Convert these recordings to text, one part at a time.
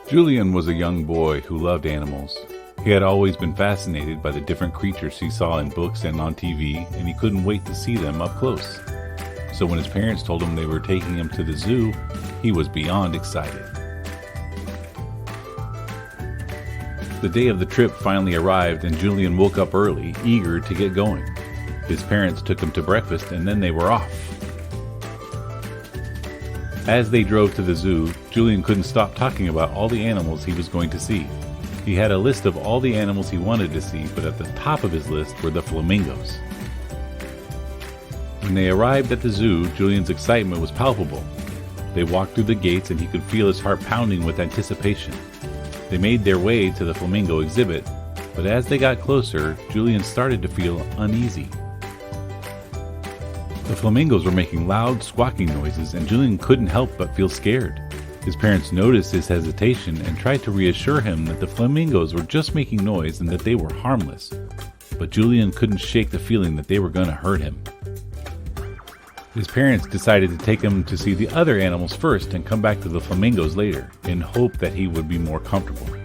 Julian was a young boy who loved animals. He had always been fascinated by the different creatures he saw in books and on TV, and he couldn't wait to see them up close. So when his parents told him they were taking him to the zoo, he was beyond excited. The day of the trip finally arrived, and Julian woke up early, eager to get going. His parents took him to breakfast, and then they were off. As they drove to the zoo, Julian couldn't stop talking about all the animals he was going to see. He had a list of all the animals he wanted to see, but at the top of his list were the flamingos. When they arrived at the zoo, Julian's excitement was palpable. They walked through the gates and he could feel his heart pounding with anticipation. They made their way to the flamingo exhibit, but as they got closer, Julian started to feel uneasy. The flamingos were making loud, squawking noises, and Julian couldn't help but feel scared. His parents noticed his hesitation and tried to reassure him that the flamingos were just making noise and that they were harmless. But Julian couldn't shake the feeling that they were going to hurt him. His parents decided to take him to see the other animals first and come back to the flamingos later, in hope that he would be more comfortable.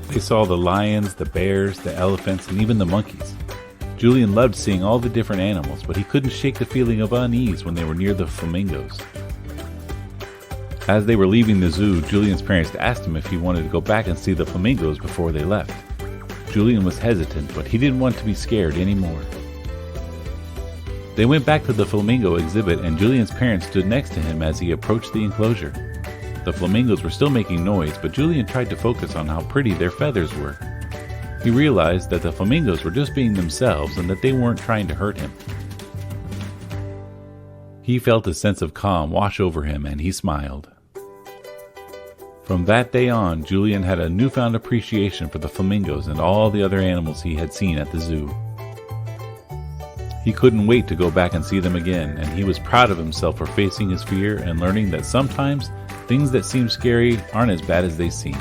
They saw the lions, the bears, the elephants, and even the monkeys. Julian loved seeing all the different animals, but he couldn't shake the feeling of unease when they were near the flamingos. As they were leaving the zoo, Julian's parents asked him if he wanted to go back and see the flamingos before they left. Julian was hesitant, but he didn't want to be scared anymore. They went back to the flamingo exhibit, and Julian's parents stood next to him as he approached the enclosure. The flamingos were still making noise, but Julian tried to focus on how pretty their feathers were. He realized that the flamingos were just being themselves and that they weren't trying to hurt him. He felt a sense of calm wash over him, and he smiled. From that day on, Julian had a newfound appreciation for the flamingos and all the other animals he had seen at the zoo. He couldn't wait to go back and see them again, and he was proud of himself for facing his fear and learning that sometimes things that seem scary aren't as bad as they seem.